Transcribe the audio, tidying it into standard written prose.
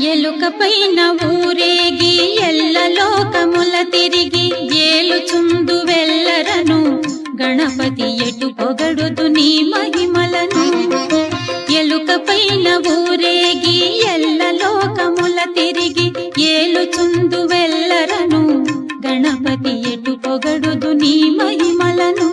ఎలుకపైన ఊరేగి ఎల్ల లోకముల తిరిగి ఏలుచుందు వెల్లరను గణపతి ఎటు పొగడుదు నీ మహిమలను. ఎలుకపైన ఊరేగి ఎల్ల లోకముల తిరిగి ఏలుచుందు వెల్లరను గణపతి ఎటు పొగడుదు నీ మహిమలను.